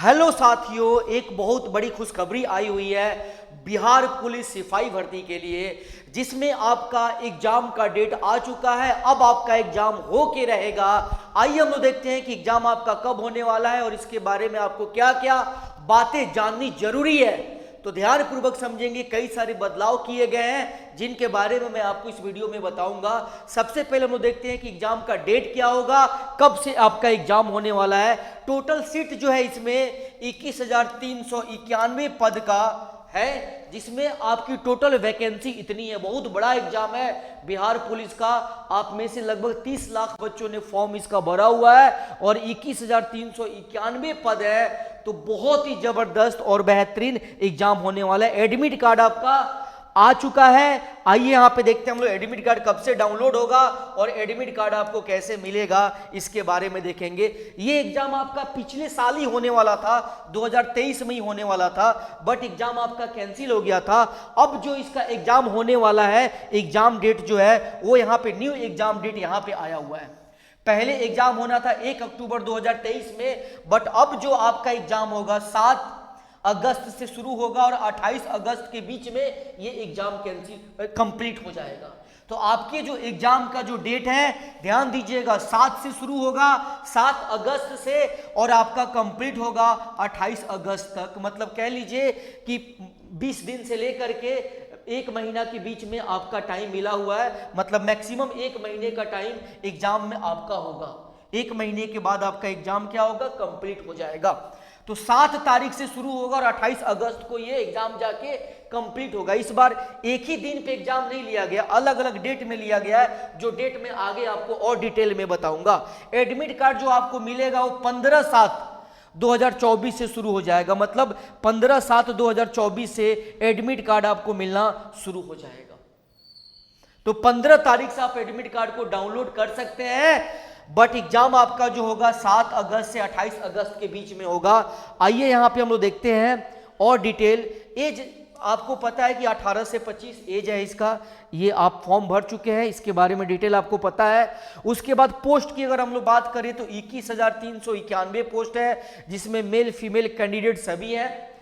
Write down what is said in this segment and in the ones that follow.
Hello साथियों, एक बहुत बड़ी खुशखबरी आई हुई है बिहार पुलिस सिपाही भर्ती के लिए, जिसमें आपका एग्जाम का डेट आ चुका है। अब आपका एग्जाम हो के रहेगा। आइए हम लोग देखते हैं कि एग्जाम आपका कब होने वाला है और इसके बारे में आपको क्या क्या बातें जाननी जरूरी है। तो ध्यानपूर्वक समझेंगे। कई सारे बदलाव किए गए हैं जिनके बारे में मैं आपको इस वीडियो में बताऊंगा। सबसे पहले हम लोग देखते हैं कि एग्जाम का डेट क्या होगा, कब से आपका एग्जाम होने वाला है। टोटल सीट जो है इसमें 21,391 पद का है, जिसमें आपकी टोटल वैकेंसी इतनी है। बहुत बड़ा एग्जाम है बिहार पुलिस का। आप में से लगभग 30 लाख बच्चों ने फॉर्म इसका भरा हुआ है और 21,391 पद है। तो बहुत ही जबरदस्त और बेहतरीन एग्जाम होने वाला है। एडमिट कार्ड आपका आ चुका है। आइए यहाँ पे देखते हैं हम लोग एडमिट कार्ड कब से डाउनलोड होगा और एडमिट कार्ड आपको कैसे मिलेगा, इसके बारे में देखेंगे। ये एग्जाम आपका पिछले साल ही होने वाला था, 2023 में ही होने वाला था, बट एग्जाम आपका कैंसिल हो गया था। अब जो इसका एग्जाम होने वाला है, एग्जाम डेट जो है वो यहाँ पे न्यू एग्जाम डेट यहाँ पे आया हुआ है। पहले एग्जाम होना था 1 अक्टूबर 2023 में, बट अब जो आपका एग्जाम होगा 7 अगस्त से शुरू होगा और 28 अगस्त के बीच में ये एग्जाम कंप्लीट हो जाएगा। तो आपके जो एग्जाम का जो डेट है, ध्यान दीजिएगा, 7 से शुरू होगा 7 अगस्त से और आपका कंप्लीट होगा 28 अगस्त तक। मतलब कह लीजिए कि 20 दिन से लेकर के 1 महीना के बीच में आपका टाइम मिला हुआ है। मतलब मैक्सिमम 1 महीने का टाइम एग्जाम में आपका होगा। 1 महीने के बाद आपका एग्जाम क्या होगा, कंप्लीट हो जाएगा। तो 7 तारीख से शुरू होगा और 28 अगस्त को ये एग्जाम जाके कंप्लीट होगा। इस बार एक ही दिन पे एग्जाम नहीं लिया गया, अलग अलग डेट में लिया गया है, जो डेट में आगे आपको और डिटेल में बताऊंगा। एडमिट कार्ड जो आपको मिलेगा वो 15/7/2024 से शुरू हो जाएगा। मतलब 15/7/2024 से एडमिट कार्ड आपको मिलना शुरू हो जाएगा। तो 15 तारीख से आप एडमिट कार्ड को डाउनलोड कर सकते हैं, बट एग्जाम आपका जो होगा 7 अगस्त से 28 अगस्त के बीच में होगा। आइए यहां पे हम लोग देखते हैं और डिटेल। एज आपको पता है कि 18 से 25 एज है इसका। ये आप फॉर्म भर चुके हैं, इसके बारे में डिटेल आपको पता है। उसके बाद पोस्ट की अगर हम लोग बात करें तो 21,391 पोस्ट है, जिसमें मेल फीमेल कैंडिडेट सभी है।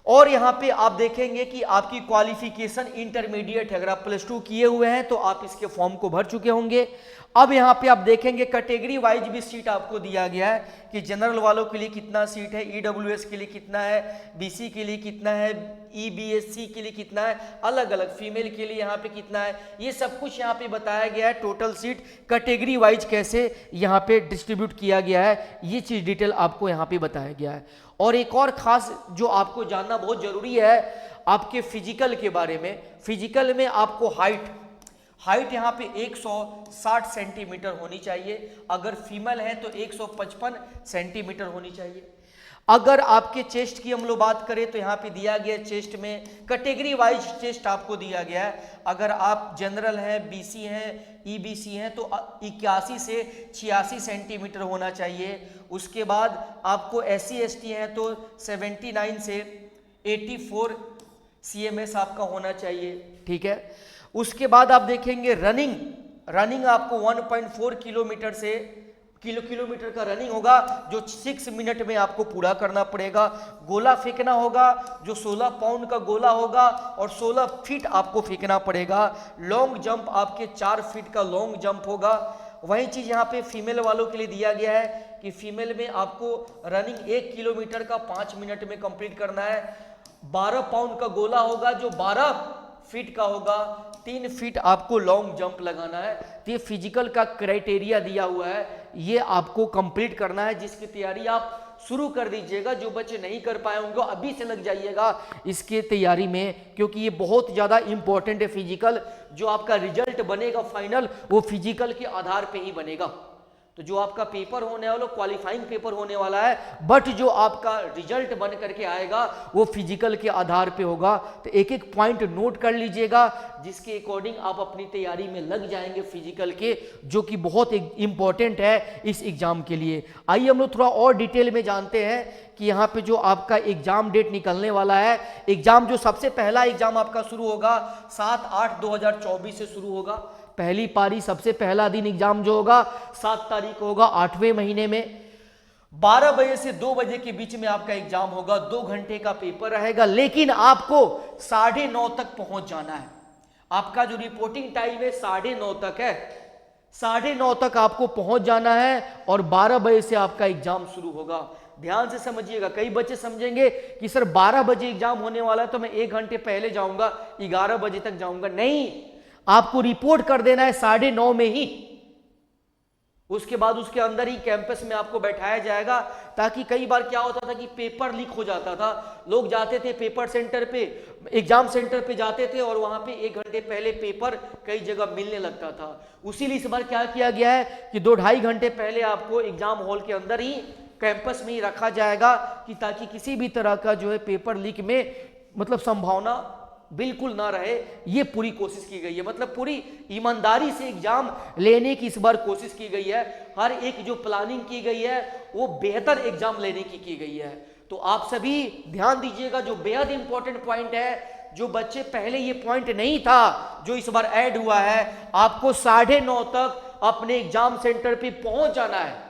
और यहाँ पे आप देखेंगे कि आपकी क्वालिफिकेशन इंटरमीडिएट है। अगर आप +2 किए हुए हैं तो आप इसके फॉर्म को भर चुके होंगे। अब यहाँ पे आप देखेंगे कैटेगरी वाइज भी सीट आपको दिया गया है कि जनरल वालों के लिए कितना सीट है, ईडब्ल्यूएस के लिए कितना है, बीसी के लिए कितना है, ईबीएससी के लिए कितना है, अलग अलग फीमेल के लिए यहाँ पे कितना है, ये सब कुछ यहाँ पे बताया गया है। टोटल सीट कैटेगरी वाइज कैसे यहाँ पे डिस्ट्रीब्यूट किया गया है, ये चीज़ डिटेल आपको यहाँ पे बताया गया है। और एक और खास जो आपको जानना बहुत जरूरी है आपके फिजिकल के बारे में। फिजिकल में आपको हाइट यहाँ पे 160 सेंटीमीटर होनी चाहिए। अगर फीमेल है तो 155 सेंटीमीटर होनी चाहिए। अगर आपके चेस्ट की हम लोग बात करें तो यहाँ पे दिया गया चेस्ट में कैटेगरी वाइज चेस्ट आपको दिया गया है। अगर आप जनरल हैं, बीसी हैं, ईबीसी हैं तो 81 से 86 सेंटीमीटर होना चाहिए। उसके बाद आपको एससी एसटी हैं तो 79 से 84 सीएमएस आपका होना चाहिए, ठीक है। उसके बाद आप देखेंगे रनिंग आपको 1.4 किलोमीटर का रनिंग होगा, जो 6 मिनट में आपको पूरा करना पड़ेगा। गोला फेंकना होगा, जो 16 पाउंड का गोला होगा और 16 फीट आपको फेंकना पड़ेगा। लॉन्ग जंप आपके 4 फीट का लॉन्ग जंप होगा। वही चीज यहाँ पे फीमेल वालों के लिए दिया गया है कि फीमेल में आपको रनिंग 1 किलोमीटर का 5 मिनट में कंप्लीट करना है। 12 पाउंड का गोला होगा, जो 12 फीट का होगा। 3 फीट आपको लॉन्ग जंप लगाना है। तो ये फिजिकल का क्राइटेरिया दिया हुआ है, ये आपको कंप्लीट करना है, जिसकी तैयारी आप शुरू कर दीजिएगा। जो बच्चे नहीं कर पाए होंगे अभी से लग जाइएगा इसके तैयारी में, क्योंकि ये बहुत ज़्यादा इंपॉर्टेंट है। फिजिकल जो आपका रिजल्ट बनेगा फाइनल, वो फिजिकल के आधार पे ही बनेगा। तो जो आपका पेपर होने वाला क्वालिफाइंग पेपर होने वाला है, बट जो आपका रिजल्ट बन करके आएगा वो फिजिकल के आधार पे होगा। तो एक एक पॉइंट नोट कर लीजिएगा, जिसके अकॉर्डिंग आप अपनी तैयारी में लग जाएंगे फिजिकल के, जो कि बहुत इंपॉर्टेंट है इस एग्जाम के लिए। आइए हम लोग थोड़ा और डिटेल में जानते हैं कि यहाँ पे जो आपका एग्जाम डेट निकलने वाला है। एग्जाम जो सबसे पहला एग्जाम आपका शुरू होगा 7/8/2024 से शुरू होगा। पहली पारी सबसे पहला दिन एग्जाम जो होगा 7 तारीख को होगा 8वें महीने में। 12 बजे से 2 बजे के बीच में आपका एग्जाम होगा, 2 घंटे का पेपर रहेगा, लेकिन आपको 9:30 तक पहुंच जाना है। आपका जो रिपोर्टिंग टाइम है 9:30 तक है, 9:30 तक आपको पहुंच जाना है और 12 बजे से आपका एग्जाम शुरू होगा। ध्यान से समझिएगा, कई बच्चे समझेंगे कि सर 12 बजे एग्जाम होने वाला है तो मैं 1 घंटे पहले जाऊंगा, 11 बजे तक जाऊंगा। नहीं, आपको रिपोर्ट कर देना है 9:30 में ही। उसके बाद उसके अंदर ही कैंपस में आपको बैठाया जाएगा, ताकि कई बार क्या होता था कि पेपर लीक हो जाता था। लोग जाते थे पेपर सेंटर पे, एग्जाम सेंटर पे जाते थे और वहां पे 1 घंटे पहले पेपर कई जगह मिलने लगता था। उसीलिए इस बार क्या किया गया है कि 2-2.5 घंटे पहले आपको एग्जाम हॉल के अंदर ही, कैंपस में ही रखा जाएगा, कि ताकि किसी भी तरह का जो है पेपर लीक में मतलब संभावना बिल्कुल ना रहे। ये पूरी कोशिश की गई है, मतलब पूरी ईमानदारी से एग्जाम लेने की इस बार कोशिश की गई है। हर एक जो प्लानिंग की गई है वो बेहतर एग्जाम लेने की गई है। तो आप सभी ध्यान दीजिएगा, जो बेहद इंपॉर्टेंट पॉइंट है, जो बच्चे पहले ये पॉइंट नहीं था जो इस बार ऐड हुआ है, आपको 9:30 तक अपने एग्जाम सेंटर पे पहुंच जाना है।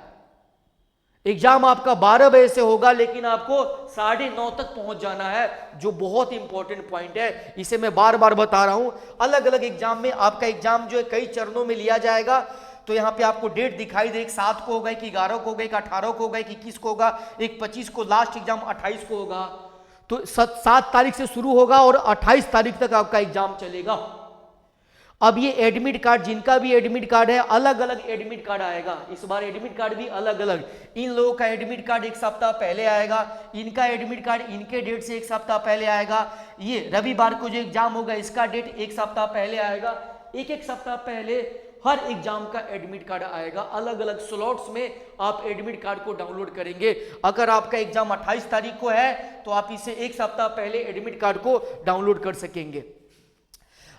एग्जाम आपका 12 बजे से होगा, लेकिन आपको 9:30 तक पहुंच जाना है, जो बहुत इंपॉर्टेंट पॉइंट है। इसे मैं बार बार बता रहा हूं। अलग अलग एग्जाम में आपका एग्जाम जो है कई चरणों में लिया जाएगा। तो यहां पे आपको डेट दिखाई दे, एक 7 को होगा, एक 11 को होगा, एक 18 को होगा, एक 21 को होगा, एक 25 को, लास्ट एग्जाम 28 को होगा। तो 7 तारीख से शुरू होगा और 28 तारीख तक आपका एग्जाम चलेगा। अब ये एडमिट कार्ड, जिनका भी एडमिट कार्ड है, अलग अलग एडमिट कार्ड आएगा। इस बार एडमिट कार्ड भी अलग अलग, इन लोगों का एडमिट कार्ड 1 सप्ताह पहले आएगा, इनका एडमिट कार्ड इनके डेट से 1 सप्ताह पहले आएगा। ये रविवार को जो एग्जाम होगा इसका डेट 1 सप्ताह पहले आएगा। एक सप्ताह पहले हर एग्जाम का एडमिट कार्ड आएगा। अलग अलग स्लॉट्स में आप एडमिट कार्ड को डाउनलोड करेंगे। अगर आपका एग्जाम 28 तारीख को है तो आप इसे 1 सप्ताह पहले एडमिट कार्ड को डाउनलोड कर सकेंगे,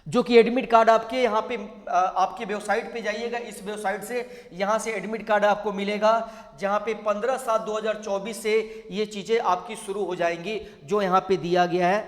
जो कि एडमिट कार्ड आपके यहाँ पे आपके वेबसाइट पे जाइएगा, इस वेबसाइट से यहाँ से एडमिट कार्ड आपको मिलेगा, जहाँ पे 15/7/2024 से ये चीज़ें आपकी शुरू हो जाएंगी, जो यहाँ पे दिया गया है।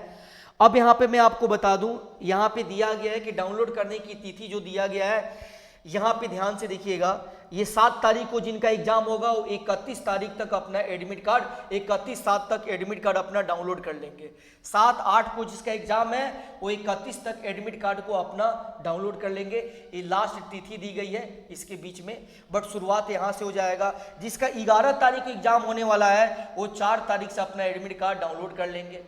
अब यहाँ पे मैं आपको बता दूँ, यहाँ पे दिया गया है कि डाउनलोड करने की तिथि जो दिया गया है, यहाँ पे ध्यान से देखिएगा, ये 7 तारीख को जिनका एग्जाम होगा वो 31 तारीख तक अपना एडमिट कार्ड, 31/7 तक एडमिट कार्ड अपना डाउनलोड कर लेंगे। 7-8 को जिसका एग्जाम है वो 31 तक एडमिट कार्ड को अपना डाउनलोड कर लेंगे। ये लास्ट तिथि दी गई है इसके बीच में, बट शुरुआत यहाँ से हो जाएगा। जिसका 11 तारीख को एग्जाम होने वाला है वो 4 तारीख से अपना एडमिट कार्ड डाउनलोड कर लेंगे।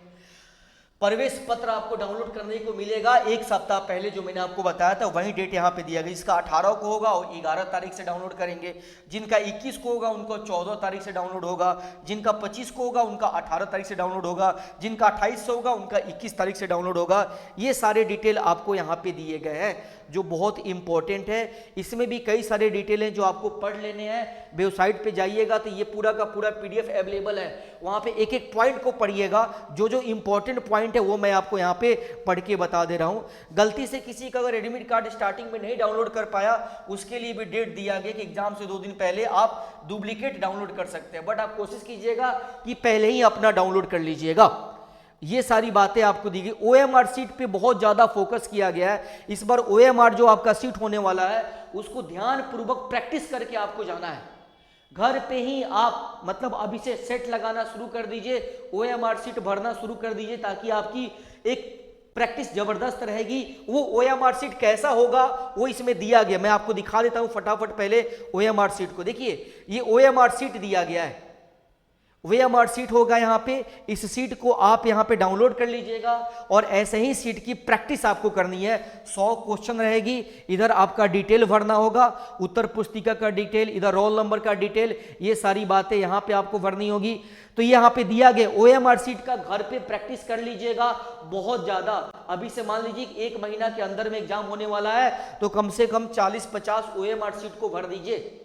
प्रवेश पत्र आपको डाउनलोड करने को मिलेगा 1 सप्ताह पहले, जो मैंने आपको बताया था वही डेट यहाँ पे दिया गया। जिसका 18 को होगा वो 11 तारीख से डाउनलोड करेंगे, जिनका 21 को होगा उनको 14 तारीख से डाउनलोड होगा, जिनका 25 को होगा उनका 18 तारीख से डाउनलोड होगा, जिनका 28 से होगा उनका 21 तारीख से डाउनलोड होगा। ये सारे डिटेल आपको यहाँ पे दिए गए हैं, जो बहुत इंपॉर्टेंट है। इसमें भी कई सारे डिटेल हैं जो आपको पढ़ लेने हैं। वेबसाइट पे जाइएगा तो ये पूरा का पूरा PDF अवेलेबल है, वहाँ पे एक एक पॉइंट को पढ़िएगा। जो जो इंपॉर्टेंट पॉइंट है वो मैं आपको यहाँ पे पढ़ के बता दे रहा हूँ। गलती से किसी का अगर एडमिट कार्ड स्टार्टिंग में नहीं डाउनलोड कर पाया, उसके लिए भी डेट दिया गया कि एग्जाम से 2 दिन पहले आप डुप्लीकेट डाउनलोड कर सकते हैं, बट आप कोशिश कीजिएगा कि पहले ही अपना डाउनलोड कर लीजिएगा। ये सारी बातें आपको दी गई। OMR सीट पे बहुत ज़्यादा फोकस किया गया है। इस बार OMR जो आपका सीट होने वाला है उसको ध्यान पूर्वक प्रैक्टिस करके आपको जाना है। घर पे ही आप मतलब अभी से सेट लगाना शुरू कर दीजिए, OMR सीट भरना शुरू कर दीजिए, ताकि आपकी एक प्रैक्टिस जबरदस्त रहेगी। वो OMR सीट कैसा होगा वो इसमें दिया गया, मैं आपको दिखा देता हूँ फटाफट। पहले OMR सीट को देखिए, ये OMR सीट दिया गया है, OMR सीट होगा यहाँ पे। इस सीट को आप यहाँ पे डाउनलोड कर लीजिएगा और ऐसे ही सीट की प्रैक्टिस आपको करनी है। 100 क्वेश्चन रहेगी, इधर आपका डिटेल भरना होगा, उत्तर पुस्तिका का डिटेल, इधर रोल नंबर का डिटेल, ये सारी बातें यहाँ पे आपको भरनी होगी। तो यहाँ पे दिया गया OMR सीट का घर पे प्रैक्टिस कर लीजिएगा बहुत ज्यादा। अभी से मान लीजिए 1 महीना के अंदर में एग्जाम होने वाला है, तो कम से कम 40-50 OMR सीट को भर दीजिए।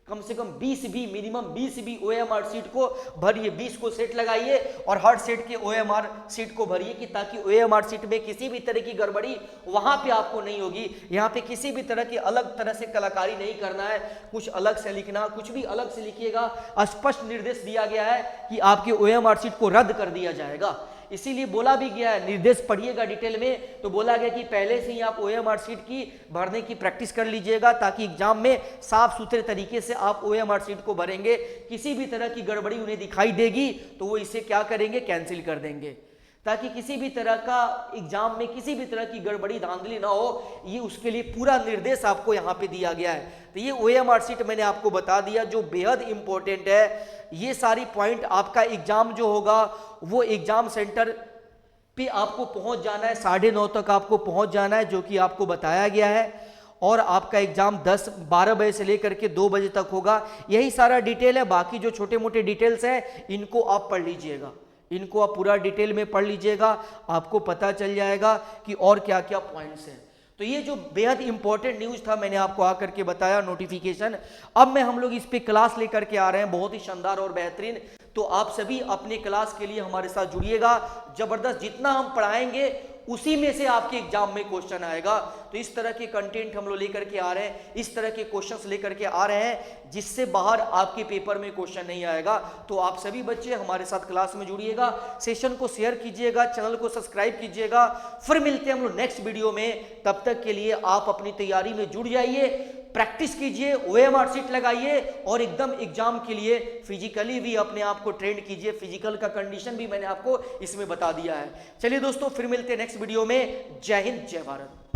कम से कम 20 भी, मिनिमम 20 भी OMR सीट को भरिए, 20 को सेट लगाइए और हर सेट के OMR सीट को भरिए, कि ताकि OMR सीट में किसी भी तरह की गड़बड़ी वहां पे आपको नहीं होगी। यहाँ पे किसी भी तरह की अलग तरह से कलाकारी नहीं करना है, कुछ अलग से लिखना, कुछ भी अलग से लिखिएगा। स्पष्ट निर्देश दिया गया है कि आपके OMR सीट को रद्द कर दिया जाएगा। इसीलिए बोला भी गया है, निर्देश पढ़िएगा डिटेल में, तो बोला गया कि पहले से ही आप ओएमआर शीट की भरने की प्रैक्टिस कर लीजिएगा, ताकि एग्जाम में साफ सुथरे तरीके से आप ओएमआर शीट को भरेंगे। किसी भी तरह की गड़बड़ी उन्हें दिखाई देगी तो वो इसे क्या करेंगे, कैंसिल कर देंगे, ताकि किसी भी तरह का एग्जाम में किसी भी तरह की गड़बड़ी धांधली ना हो। ये उसके लिए पूरा निर्देश आपको यहाँ पे दिया गया है। तो ये ओएमआर शीट मैंने आपको बता दिया जो बेहद इंपॉर्टेंट है। ये सारी पॉइंट आपका एग्जाम जो होगा वो एग्जाम सेंटर पे आपको पहुंच जाना है, 9:30 तक आपको पहुंच जाना है, जो कि आपको बताया गया है। और आपका एग्जाम 12 बजे से लेकर के 2 बजे तक होगा। यही सारा डिटेल है। बाकी जो छोटे मोटे डिटेल्स हैं इनको आप पढ़ लीजिएगा, इनको आप पूरा डिटेल में पढ़ लीजिएगा, आपको पता चल जाएगा कि और क्या क्या पॉइंट्स हैं। तो ये जो बेहद इंपॉर्टेंट न्यूज़ था मैंने आपको आकर के बताया, नोटिफिकेशन। अब मैं हम लोग इस पे क्लास लेकर के आ रहे हैं, बहुत ही शानदार और बेहतरीन। तो आप सभी अपने क्लास के लिए हमारे साथ जुड़िएगा। जबरदस्त, जितना हम पढ़ाएंगे उसी में से आपके एग्जाम में क्वेश्चन आएगा। तो इस तरह के कंटेंट हम लोग लेकर के आ रहे हैं, इस तरह के क्वेश्चंस लेकर के आ रहे हैं जिससे बाहर आपके पेपर में क्वेश्चन नहीं आएगा। तो आप सभी बच्चे हमारे साथ क्लास में जुड़िएगा, सेशन को शेयर कीजिएगा, चैनल को सब्सक्राइब कीजिएगा। फिर मिलते हैं हम लोग नेक्स्ट वीडियो में। तब तक के लिए आप अपनी तैयारी में जुड़ जाइए, प्रैक्टिस कीजिए, ओएमआर शीट लगाइए और एकदम एग्जाम के लिए फिजिकली भी अपने आप को ट्रेंड कीजिए। फिजिकल का कंडीशन भी मैंने आपको इसमें बता दिया है। चलिए दोस्तों, फिर मिलते हैं नेक्स्ट वीडियो में। जय हिंद, जय भारत।